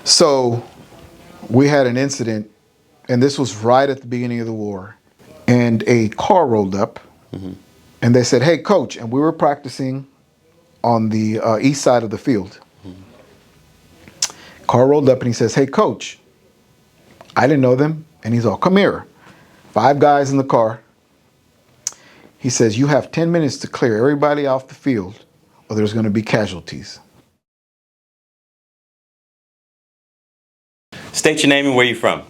So we had an incident, and this was right at the beginning of the war, and a car rolled up, and they said, "Hey, coach," and we were practicing on the east side of the field. Car rolled up, and he says, "Hey, coach." I didn't know them, and he's all, "Come here." 5 guys in the car. He says, "You have 10 minutes to clear everybody off the field, or there's going to be casualties." State your name and where you're from.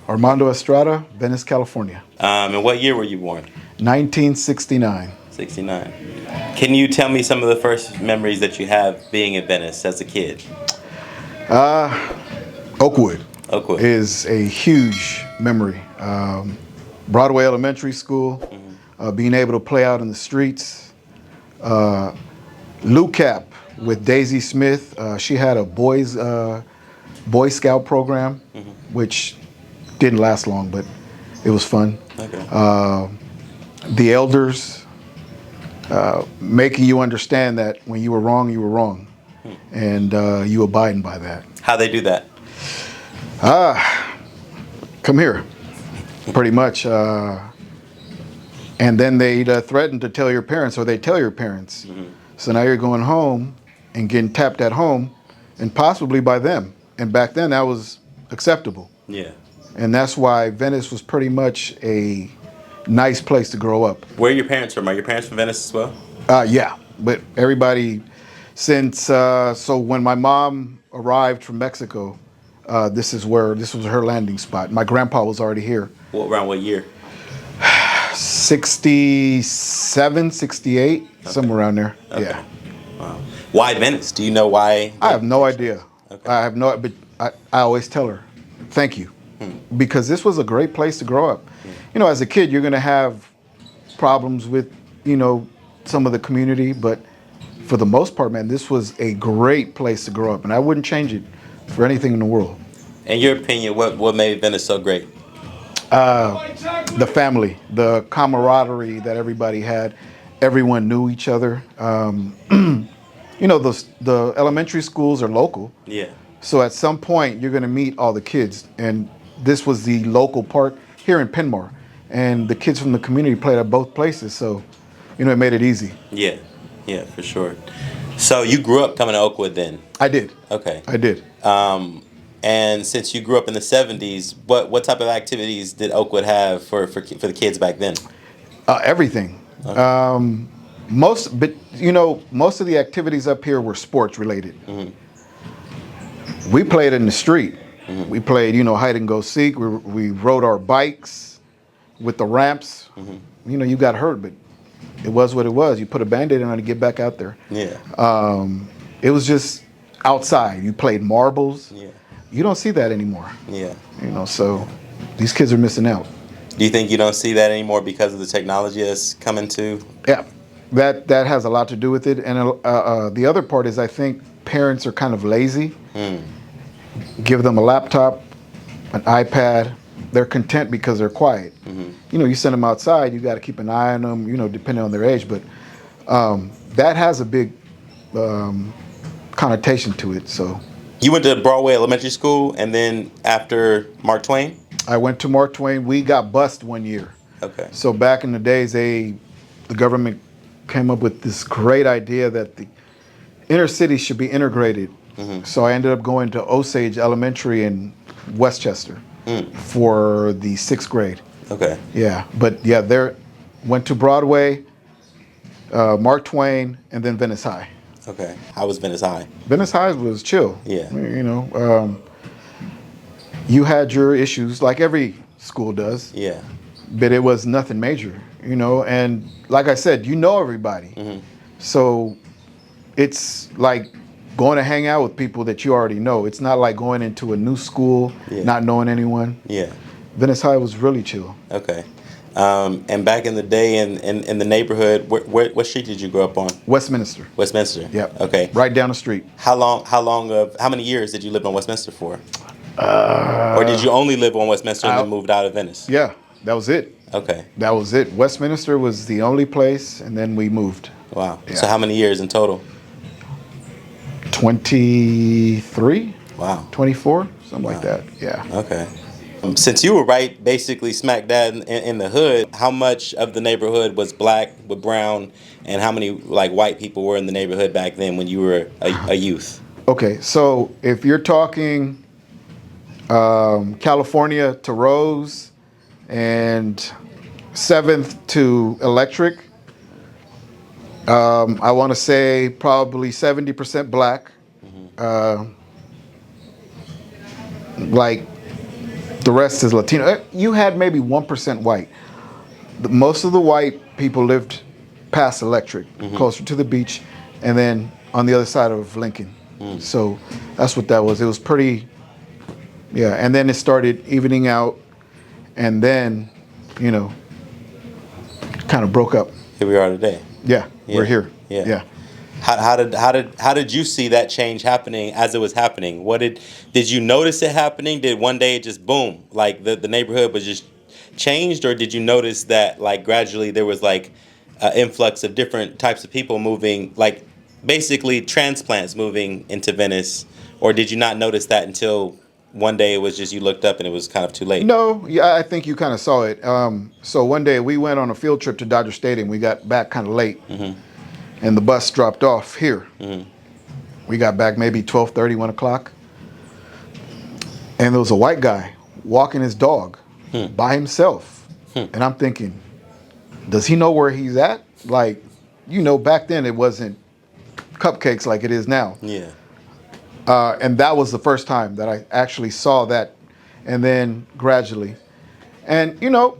Armando Estrada, Venice, California. And what year were you born? 1969. 69. Can you tell me some of the first memories that you have being in Venice as a kid? Oakwood. Oakwood. Is a huge memory. Broadway Elementary School, being able to play out in the streets. Lou Cap with Daisy Smith. She had a Boy Scout program, which didn't last long, but it was fun. Okay. The elders making you understand that when you were wrong, and you abiding by that. How they do that? Come here, pretty much. And then they'd threaten to tell your parents, or they tell your parents. So now you're going home and getting tapped at home, and possibly by them. And back then that was acceptable. Yeah. And that's why Venice was pretty much a nice place to grow up. Where are your parents from? Are your parents from Venice as well? Yeah, but everybody since, so when my mom arrived from Mexico, this was her landing spot. My grandpa was already here. Around what year? 67, 68, somewhere around there. Okay. Yeah. Wow. Why Venice? Do you know why? I have no idea. Okay. But I always tell her, thank you. Because this was a great place to grow up. You know, as a kid, you're going to have problems with, some of the community, but for the most part, man, this was a great place to grow up, and I wouldn't change it for anything in the world. In your opinion, what made Venice so great? The family, the camaraderie that everybody had. Everyone knew each other. The elementary schools are local. Yeah. So at some point, you're going to meet all the kids. And this was the local park here in Penmar. And the kids from the community played at both places. So, it made it easy. Yeah. Yeah, for sure. So you grew up coming to Oakwood then? I did. Okay. I did. And since you grew up in the 70s, what type of activities did Oakwood have for the kids back then? Everything. Okay. Most of the activities up here were sports related. We played in the street. We played, hide and go seek. We rode our bikes with the ramps. You got hurt, but it was what it was. You put a Band-Aid on to get back out there. Yeah. It was just outside. You played marbles. Yeah. You don't see that anymore. Yeah. So these kids are missing out. Do you think you don't see that anymore because of the technology that's coming to? Yeah, that has a lot to do with it. And the other part is I think parents are kind of lazy. Give them a laptop, an iPad. They're content because they're quiet. You send them outside, you got to keep an eye on them, depending on their age. But that has a big connotation to it. So You went to Broadway Elementary School, and then after Mark Twain? I went to Mark Twain. We got bused one year. Okay. So back in the days, the government came up with this great idea that the inner city should be integrated. So I ended up going to Osage Elementary in Westchester for the 6th grade. Okay. Yeah, but yeah, went to Broadway, Mark Twain, and then Venice High. Okay. How was Venice High? Venice High was chill. Yeah. You had your issues like every school does. Yeah. But it was nothing major, and like I said, everybody. So it's like going to hang out with people that you already know. It's not like going into a new school, not knowing anyone. Yeah. Venice High was really chill. Okay. And back in the day in the neighborhood, what street did you grow up on? Westminster. Westminster. Yep. Okay. Right down the street. How many years did you live on Westminster for? Or did you only live on Westminster and then moved out of Venice? Yeah, that was it. Okay. That was it. Westminster was the only place, and then we moved. Wow. Yeah. So how many years in total? 23. Wow. 24, something like that. Yeah. Okay. Since you were right, basically smack dab in the hood, how much of the neighborhood was black with brown, and how many like white people were in the neighborhood back then when you were a youth? Okay, so if you're talking California to Rose and 7th to Electric, I want to say probably 70% black. Like the rest is Latino. You had maybe 1% white. Most of the white people lived past Electric, closer to the beach, and then on the other side of Lincoln. So that's what that was. It was pretty, yeah. And then it started evening out, and then, you know, kind of broke up. Here we are today. Yeah, we're here. Yeah. Yeah. How did you see that change happening as it was happening? What did you notice it happening? Did one day it just boom, like the neighborhood was just changed, or did you notice that like gradually there was like an influx of different types of people moving, like basically transplants moving into Venice, or did you not notice that until one day it was just you looked up and it was kind of too late? No, yeah, I think you kind of saw it. So one day we went on a field trip to Dodger Stadium. We got back kind of late, and the bus dropped off here. We got back maybe 12:30, 1 o'clock, and there was a white guy walking his dog by himself. And I'm thinking, does he know where he's at? Like, you know, back then it wasn't cupcakes like it is now. Yeah. And that was the first time that I actually saw that, and then gradually. And, you know,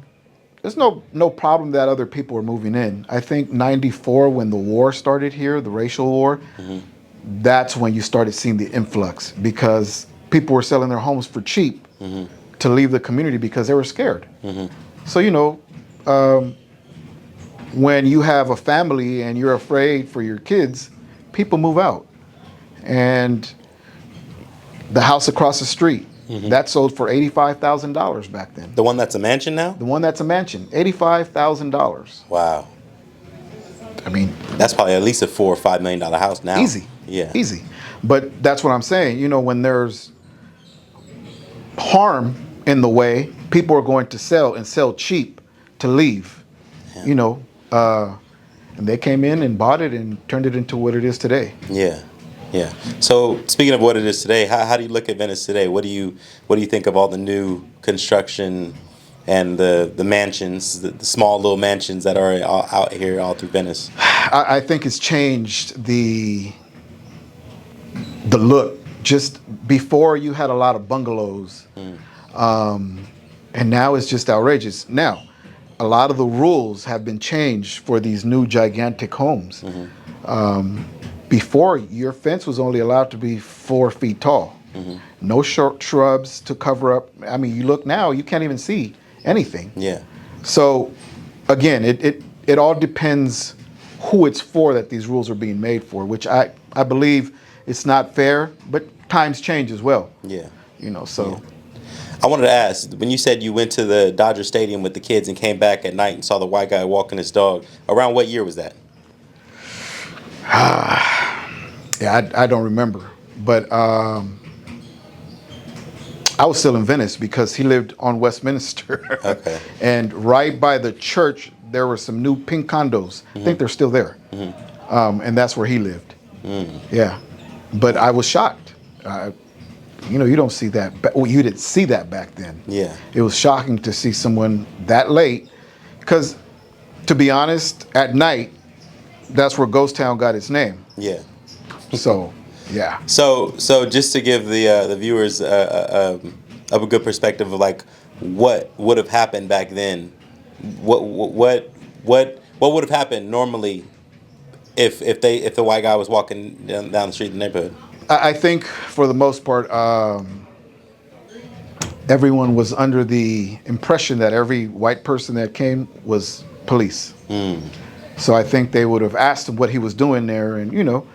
there's no problem that other people were moving in. I think 94, when the war started here, the racial war, that's when you started seeing the influx, because people were selling their homes for cheap to leave the community because they were scared. So, you know, when you have a family and you're afraid for your kids, people move out. And the house across the street, that sold for $85,000 back then. The one that's a mansion now? The one that's a mansion, $85,000. Wow. I mean, That's probably at least a $4 or $5 million house now. easy. Yeah. Easy. But that's what I'm saying. You know, when there's harm in the way, people are going to sell, and sell cheap to leave. Yeah. You know, and they came in and bought it and turned it into what it is today. Yeah. Yeah. So speaking of what it is today, how do you look at Venice today? What do you think of all the new construction and the mansions, the small little mansions that are out here all through Venice? I think it's changed the look. Just before, you had a lot of bungalows, and now it's just outrageous. Now, a lot of the rules have been changed for these new gigantic homes. Before, your fence was only allowed to be 4 feet tall. No short shrubs to cover up. I mean, you look now, you can't even see anything. Yeah. So, again, it all depends who it's for that these rules are being made for, which I believe it's not fair, but times change as well. Yeah. You know, so. Yeah. I wanted to ask, when you said you went to the Dodger Stadium with the kids and came back at night and saw the white guy walking his dog, around what year was that? Yeah, I don't remember, but I was still in Venice because he lived on Westminster. Okay. And right by the church, there were some new pink condos. I think they're still there. And that's where he lived. Yeah. But I was shocked. You know, you don't see that. Well, you didn't see that back then. Yeah. It was shocking to see someone that late, because, to be honest, at night, that's where Ghost Town got its name. Yeah. So, yeah. So just to give the viewers a good perspective of like what would have happened back then, what would have happened normally if the white guy was walking down the street in the neighborhood? I think for the most part, everyone was under the impression that every white person that came was police. So I think they would have asked him what he was doing there, and, you know,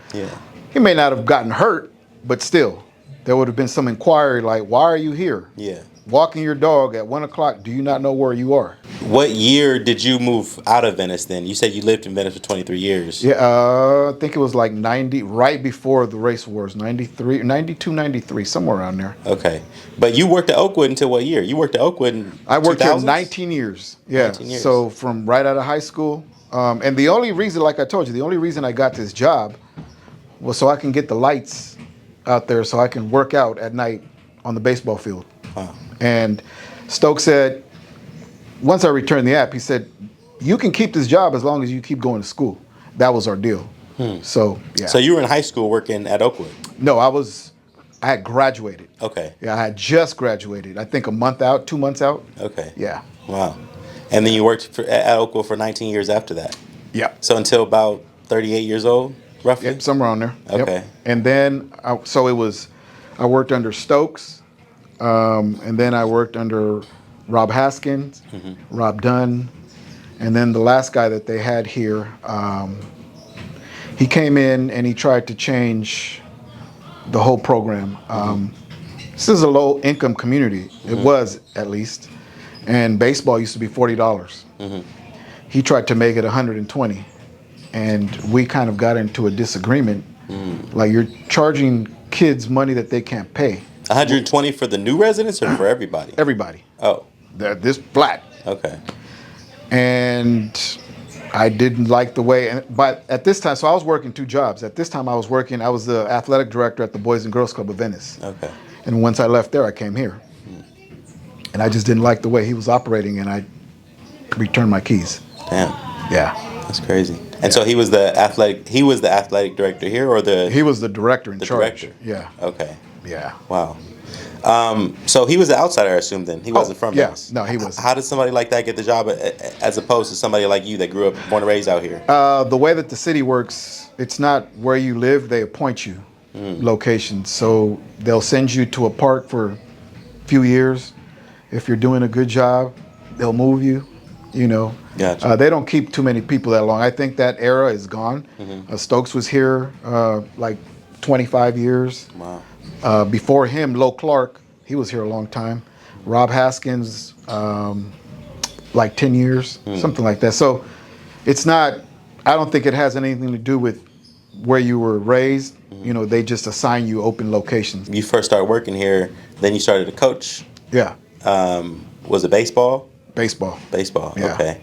he may not have gotten hurt, but still, there would have been some inquiry like, why are you here? Yeah. walking your dog at 1 o'clock, do you not know where you are? What year did you move out of Venice then? You said you lived in Venice for 23 years. Yeah, I think it was like 90, right before the race wars, 93, 92, 93, somewhere around there. Okay. But you worked at Oakwood until what year? You worked at Oakwood in I worked here 2000s? 19 years. Yeah. 19 years. So from right out of high school. And the only reason, like I told you, the only reason I got this job was so I can get the lights out there so I can work out at night on the baseball field. Wow. And Stokes said, once I returned the app, he said, you can keep this job as long as you keep going to school. That was our deal. So, yeah. So you were in high school working at Oakwood? No, I had graduated. Okay. Yeah, I had just graduated. I think a month out, 2 months out. Okay. Yeah. Wow. And then you worked at Oakwood for 19 years after that? Yeah. So until about 38 years old, roughly? Yep, somewhere on there. Okay. Yep. And then, I worked under Stokes, and then I worked under Rob Haskins, Rob Dunn, and then the last guy that they had here, he came in and he tried to change the whole program. This is a low-income community. It was, at least, and baseball used to be $40. He tried to make it 120, and we kind of got into a disagreement. Like, you're charging kids money that they can't pay. 120 for the new residents or for everybody? Everybody. Oh, This flat. okay. And I didn't like the way, but at this time, so I was working two jobs. At this time I was the athletic director at the Boys and Girls Club of Venice. Okay. And once I left there, I came here. And I just didn't like the way he was operating, and I returned my keys. Damn. Yeah. That's crazy. And so he was the athletic director here, or He was the director in charge. director? Yeah. Okay. Yeah. Wow. So he was the outsider, I assume. Then he wasn't from yeah. Venice. No, he wasn't. How did somebody like that get the job, as opposed to somebody like you that grew up, born and raised out here? The way that the city works, it's not where you live, they appoint you locations. So they'll send you to a park for a few years. If you're doing a good job, they'll move you, you know. Gotcha. They don't keep too many people that long. I think that era is gone. Stokes was here like 25 years. Wow. Before him, Lo Clark, he was here a long time. Rob Haskins, like 10 years, something like that. So it's not, I don't think it has anything to do with where you were raised. You know, they just assign you open locations. You first started working here, then you started to coach. Yeah, Was it baseball? baseball. Baseball. Yeah. Okay.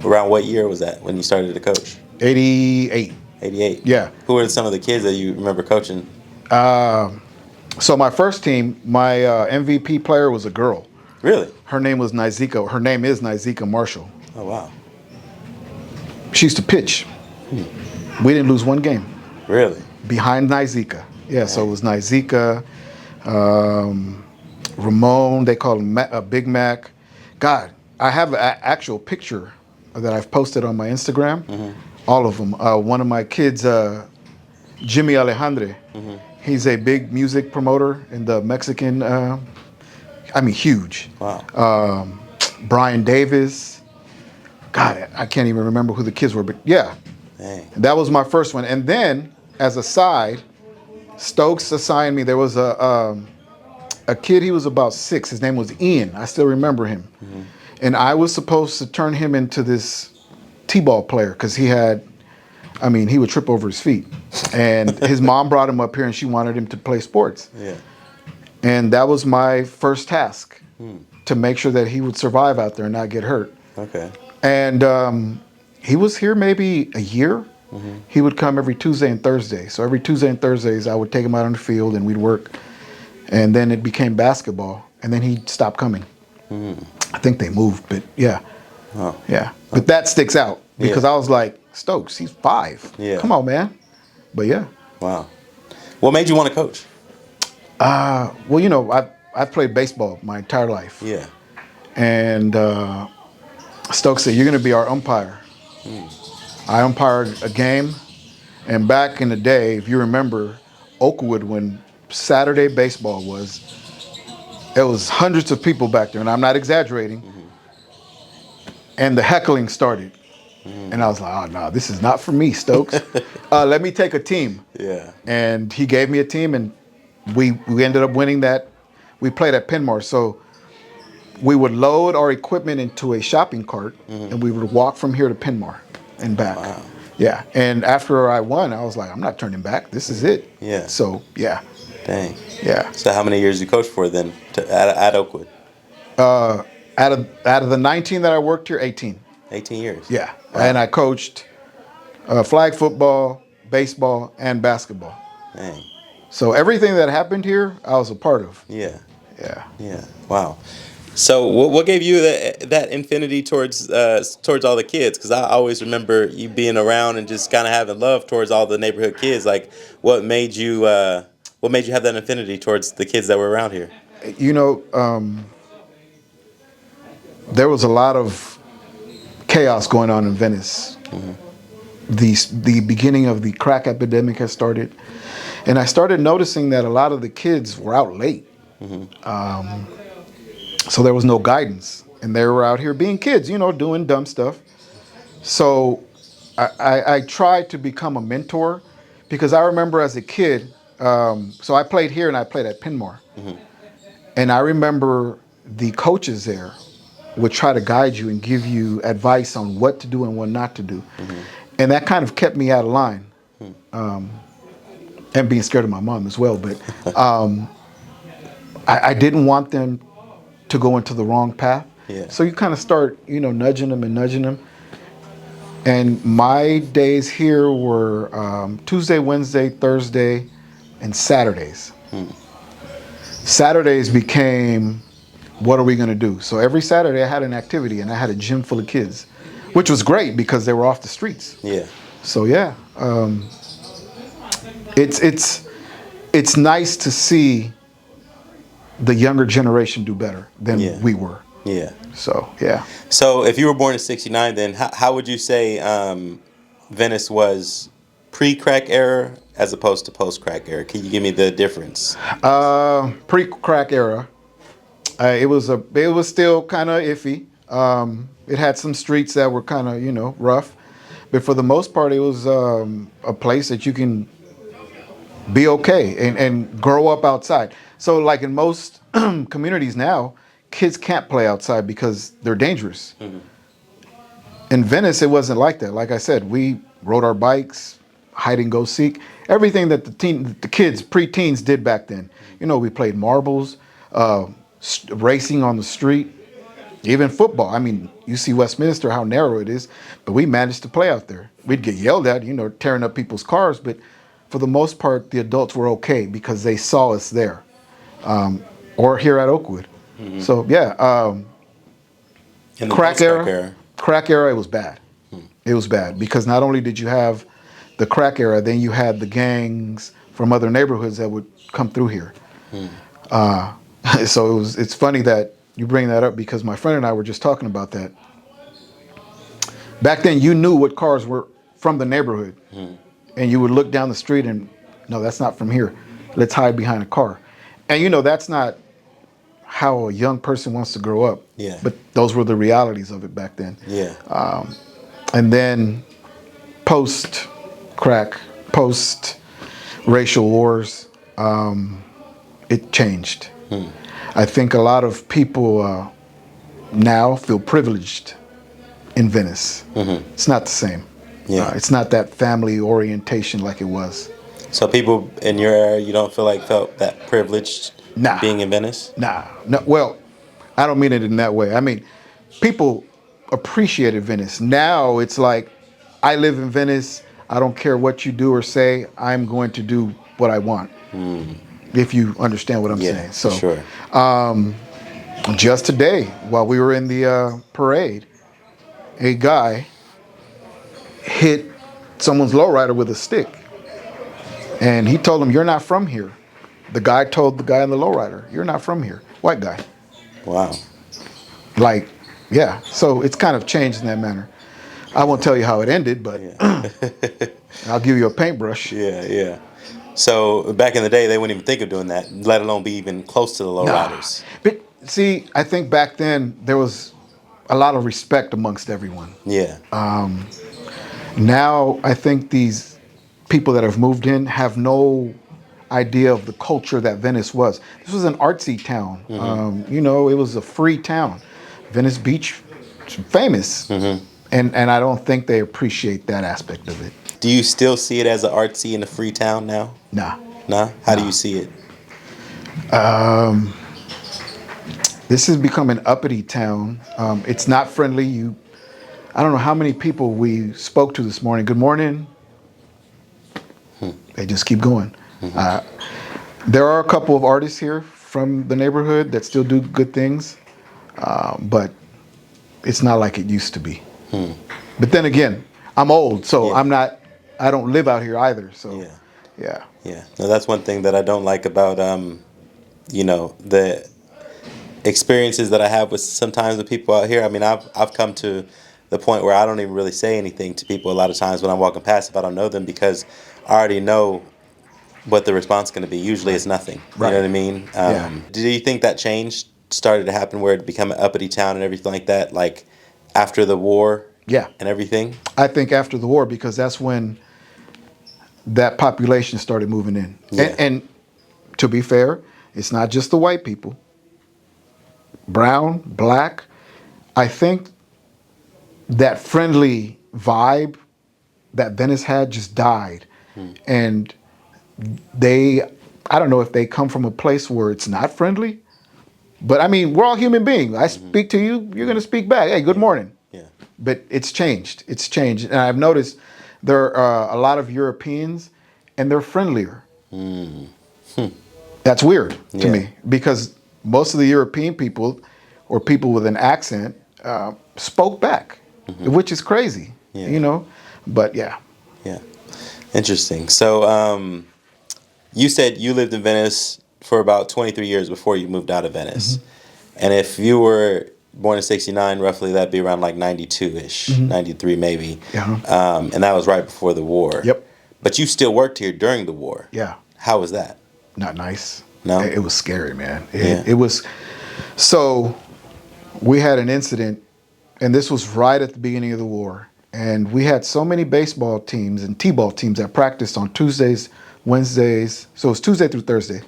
Around what year was that when you started to coach? 88. 88. Yeah. Who were some of the kids that you remember coaching? So my first team, my MVP player was a girl. Really? Her name was Nizika. Her name is Nizika Marshall. Oh wow. She used to pitch. We didn't lose one game. Really? Behind Nizika. Yeah, so it was Nizika, Ramon, they call him Big Mac. God, I have an actual picture that I've posted on my Instagram. All of them. One of my kids, Jimmy Alejandre, he's a big music promoter in the Mexican, huge. Wow. Brian Davis. God, I can't even remember who the kids were, but yeah. Dang. That was my first one. And then, as a side, Stokes assigned me, there was a kid, he was about 6. His name was Ian. I still remember him. And I was supposed to turn him into this T-ball player because he would trip over his feet. And his mom brought him up here and she wanted him to play sports. Yeah. And that was my first task, to make sure that he would survive out there and not get hurt. Okay. And he was here maybe a year. He would come every Tuesday and Thursday. So every Tuesday and Thursdays, I would take him out on the field and we'd work. And then it became basketball. And then he stopped coming. I think they moved, but yeah. Oh. Yeah. But that sticks out because I was like, Stokes, he's 5. Yeah. Come on, man. But yeah. Wow. What made you want to coach? Well, you know, I've played baseball my entire life. Yeah. And Stokes said, you're going to be our umpire. I umpired a game. And back in the day, if you remember, Oakwood, when Saturday baseball was, there was hundreds of people back there, and I'm not exaggerating. And the heckling started. And I was like, oh, no, this is not for me, Stokes. Let me take a team. Yeah. And he gave me a team, and we ended up winning that we played at Penmar. So we would load our equipment into a shopping cart, and we would walk from here to Penmar and back. Wow. Yeah. And after I won, I was like, I'm not turning back. This is it. Yeah. So yeah. Dang. Yeah. So how many years you coached for then at Oakwood? Out of the 19 that I worked here, 18. 18 years. Yeah. Wow. And I coached flag football, baseball, and basketball. Dang. So everything that happened here, I was a part of. Yeah. Yeah. Yeah. Wow. So what gave you that infinity towards all the kids? Because I always remember you being around and just kind of having love towards all the neighborhood kids. Like, what made you have that infinity towards the kids that were around here? You know, there was a lot of chaos going on in Venice. The beginning of the crack epidemic had started, and I started noticing that a lot of the kids were out late. So there was no guidance, and they were out here being kids, you know, doing dumb stuff. So I tried to become a mentor, because I remember as a kid, so I played here and I played at Penmar. And I remember the coaches there would try to guide you and give you advice on what to do and what not to do. And that kind of kept me out of line, and being scared of my mom as well. But I didn't want them to go into the wrong path. Yeah. So you kind of start, you know, nudging them and nudging them. And my days here were Tuesday, Wednesday, Thursday, and Saturdays. Saturdays became, what are we going to do? So every Saturday I had an activity, and I had a gym full of kids, which was great because they were off the streets. Yeah. So yeah, it's nice to see the younger generation do better than we were. Yeah. So yeah. So if you were born in '69, then how would you say Venice was pre-crack era as opposed to post-crack era? Can you give me the difference? Pre-crack era, it was still kind of iffy. It had some streets that were kind of, you know, rough, but for the most part, it was a place that you can be okay and grow up outside. So like in most communities now, kids can't play outside because they're dangerous. In Venice, it wasn't like that. Like I said, we rode our bikes, hide and go seek, everything that the kids, pre-teens did back then. You know, we played marbles, racing on the street, even football. I mean, you see Westminster, how narrow it is, but we managed to play out there. We'd get yelled at, you know, tearing up people's cars, but for the most part, the adults were okay because they saw us there, or here at Oakwood. So yeah, In the crack post-crack era, it was bad. It was bad because not only did you have the crack era, then you had the gangs from other neighborhoods that would come through here. So it's funny that you bring that up because my friend and I were just talking about that. Back then, you knew what cars were from the neighborhood, and you would look down the street and, no, that's not from here. Let's hide behind a car. And you know, that's not how a young person wants to grow up. Yeah. But those were the realities of it back then. Yeah. And then post-crack, post-racial wars, it changed. I think a lot of people now feel privileged in Venice. It's not the same. Yeah. It's not that family orientation like it was. So people in your area, you don't felt that privileged Nah. being in Venice? No. Well, I don't mean it in that way. I mean, people appreciated Venice. Now it's like, I live in Venice. I don't care what you do or say. I'm going to do what I want. If you understand what I'm saying. So, sure. Just today, while we were in the parade, a guy hit someone's lowrider with a stick. And he told him, "You're not from here." The guy told the guy in the lowrider, "You're not from here." White guy. Wow. Like, yeah. So it's kind of changed in that manner. I won't tell you how it ended, but I'll give you a paintbrush. Yeah. So back in the day, they wouldn't even think of doing that, let alone be even close to the lowriders. But see, I think back then there was a lot of respect amongst everyone. Yeah. Now I think these people that have moved in have no idea of the culture that Venice was. This was an artsy town. You know, it was a free town. Venice Beach, famous. And I don't think they appreciate that aspect of it. Do you still see it as an artsy and a free town now? Nah. Nah? How do you see it? This has become an uppity town. It's not friendly. I don't know how many people we spoke to this morning. Good morning. They just keep going. There are a couple of artists here from the neighborhood that still do good things, but it's not like it used to be. But then again, I'm old, so I don't live out here either. So yeah. No, that's one thing that I don't like about you know, the experiences that I have with sometimes the people out here. I mean, I've come to the point where I don't even really say anything to people a lot of times when I'm walking past if I don't know them, because I already know what the response is going to be. Usually it's nothing. You know what I mean? Do you think that change started to happen where it became an uppity town and everything like that, like after the war and everything? I think after the war, because that's when that population started moving in. And to be fair, it's not just the white people. Brown, black. I think that friendly vibe that Venice had just died. And I don't know if they come from a place where it's not friendly, but I mean, we're all human beings. I speak to you, you're going to speak back. Hey, good morning. But it's changed. It's changed. And I've noticed there are a lot of Europeans and they're friendlier. That's weird to me, because most of the European people or people with an accent spoke back, which is crazy, you know, but yeah. Interesting. So you said you lived in Venice for about 23 years before you moved out of Venice. And if you were born in 69, roughly, that'd be around like 92-ish, 93 maybe. And that was right before the war. But you still worked here during the war. How was that? Not nice. No? It was scary, man. It was. So we had an incident, and this was right at the beginning of the war. And we had so many baseball teams and t-ball teams that practiced on Tuesdays, Wednesdays. So it was Tuesday through Thursday.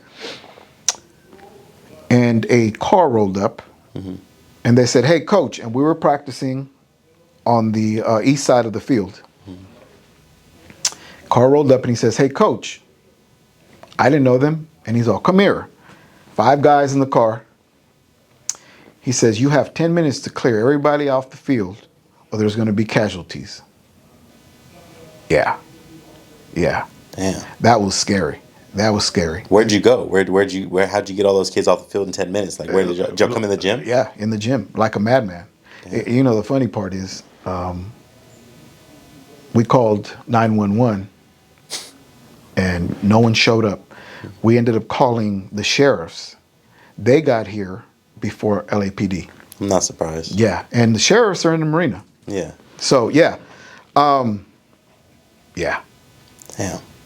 And a car rolled up, and they said, "Hey, coach," and we were practicing on the east side of the field. Car rolled up, and he says, "Hey, coach." I didn't know them, and he's all, "Come here." 5 guys in the car. He says, "You have 10 minutes to clear everybody off the field, or there's going to be casualties." Yeah. Damn. That was scary. That was scary. Where'd you go? How'd you get all those kids off the field in 10 minutes? Like, where did y'all come in the gym? Yeah, in the gym, like a madman. You know, the funny part is, we called 911, and no one showed up. We ended up calling the sheriffs. They got here before LAPD. I'm not surprised. Yeah, and the sheriffs are in the marina. Yeah. So yeah. Damn.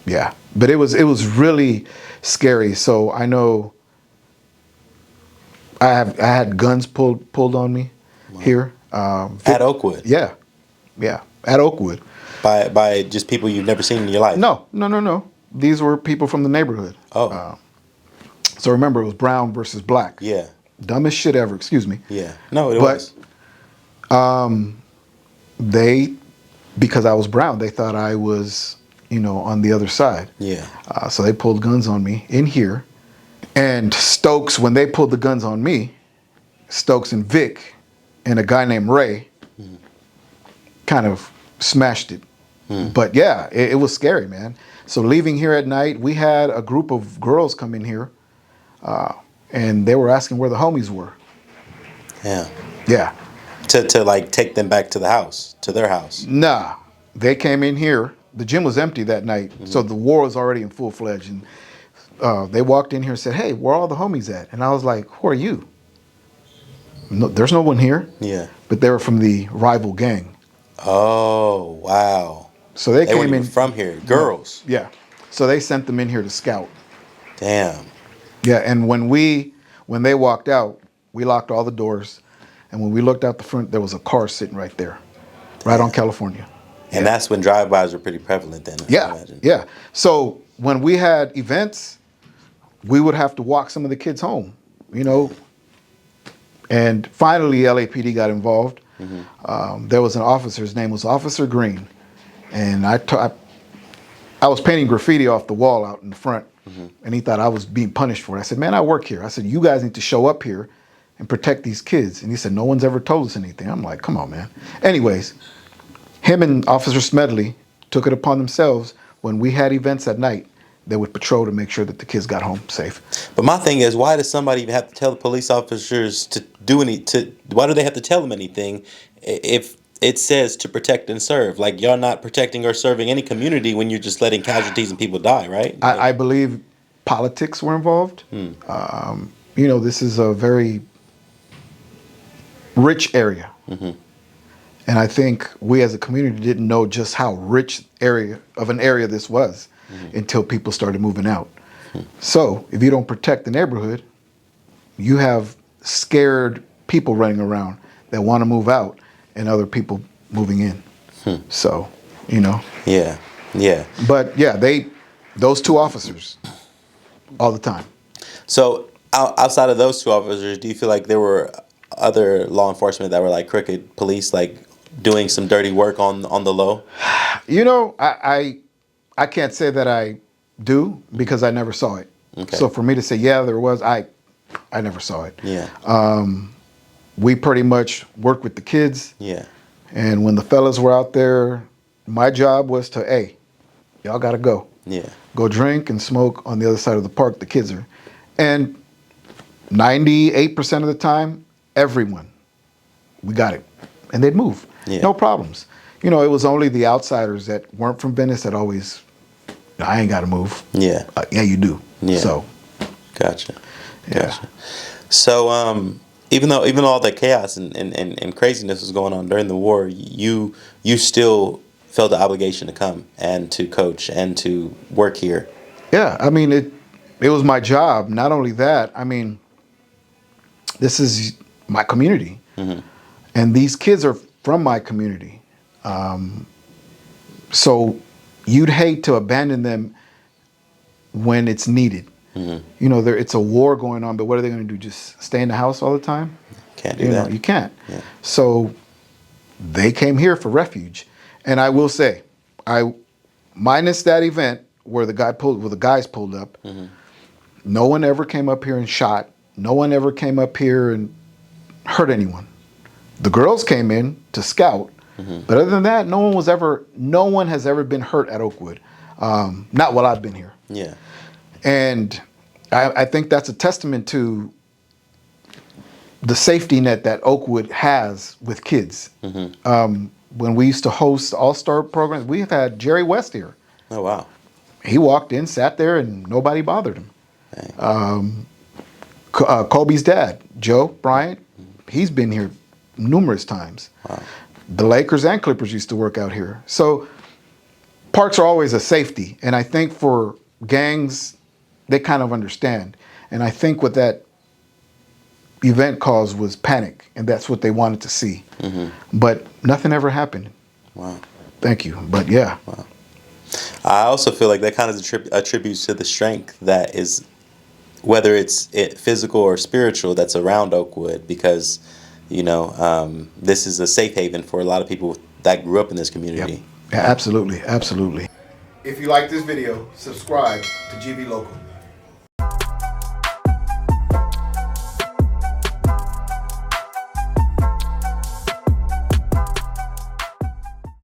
Yeah, but it was really scary. So I know I had guns pulled on me here at Oakwood. Yeah, at Oakwood. By just people you've never seen in your life. No. These were people from the neighborhood. Oh. So remember, it was brown versus black. Yeah. Dumbest shit ever. Excuse me. Yeah. No, it was. Because I was brown, they thought I was, on the other side. Yeah. So they pulled guns on me in here. And Stokes, when they pulled the guns on me, Stokes and Vic and a guy named Ray kind of smashed it. But yeah, it was scary, man. So leaving here at night, we had a group of girls come in here, and they were asking where the homies were. Yeah. Yeah. To like take them back to the house, to their house. Nah, they came in here. The gym was empty that night, so the war was already in full fledged. And they walked in here and said, "Hey, where are all the homies at?" And I was like, "Who are you?" No, there's no one here. Yeah. But they were from the rival gang. Oh, wow. So they came weren't in even from here, girls. Yeah. So they sent them in here to scout. Damn. Yeah, and when they walked out, we locked all the doors, and when we looked out the front, there was a car sitting right there, right on California. And that's when drive-bys were pretty prevalent then, I imagine. Yeah. So when we had events, we would have to walk some of the kids home, you know. And finally, LAPD got involved. There was an officer. His name was Officer Green, and I was painting graffiti off the wall out in the front, and he thought I was being punished for it. I said, "Man, I work here." I said, "You guys need to show up here and protect these kids." And he said, "No one's ever told us anything." I'm like, "Come on, man." Anyways, him and Officer Smedley took it upon themselves when we had events at night. They would patrol to make sure that the kids got home safe. But my thing is, why does somebody even have to tell the police officers to do why do they have to tell them anything if it says to protect and serve? Like, y'all not protecting or serving any community when you're just letting casualties and people die, right? Like, I believe politics were involved. You know, this is a very rich area. And I think we as a community didn't know just how rich an area this was until people started moving out. So if you don't protect the neighborhood, you have scared people running around that want to move out and other people moving in. So, you know. Yeah. But yeah, those two officers all the time. So outside of those two officers, do you feel like there were other law enforcement that were like crooked police, like doing some dirty work on the low? You know, I can't say that I do because I never saw it. Okay. So for me to say, yeah, there was, I never saw it. Yeah. We pretty much worked with the kids. Yeah. And when the fellas were out there, my job was to, hey, y'all got to go. Yeah. Go drink and smoke on the other side of the park. The kids are. And 98% of the time, everyone, we got it. And they'd move. Yeah. No problems. You know, it was only the outsiders that weren't from Venice that always, I ain't got to move. Yeah. Yeah, you do. Yeah. So. Gotcha. Yeah. So, even though all the chaos and craziness was going on during the war, you still felt the obligation to come and to coach and to work here. Yeah, I mean, it was my job. Not only that, I mean, this is my community. And these kids are from my community. So you'd hate to abandon them when it's needed. You know, it's a war going on, but what are they going to do? Just stay in the house all the time? Can't do that. You can't. Yeah. So they came here for refuge. And I will say, minus that event where the guys pulled up, no one ever came up here and shot. No one ever came up here and hurt anyone. The girls came in to scout, but other than that, no one has ever been hurt at Oakwood. Not while I've been here. Yeah. And I think that's a testament to the safety net that Oakwood has with kids. When we used to host all-star programs, we've had Jerry West here. Oh, wow. He walked in, sat there, and nobody bothered him. Kobe's dad, Joe Bryant, he's been here numerous times. Wow. The Lakers and Clippers used to work out here. So parks are always a safety. And I think for gangs, they kind of understand. And I think what that event caused was panic. And that's what they wanted to see. But nothing ever happened. Wow. Thank you. But yeah. Wow. I also feel like that kind of attributes to the strength that is, whether it's physical or spiritual, that's around Oakwood, because, you know, this is a safe haven for a lot of people that grew up in this community. Yep. Yeah, absolutely. Absolutely. If you like this video, subscribe to GB Local.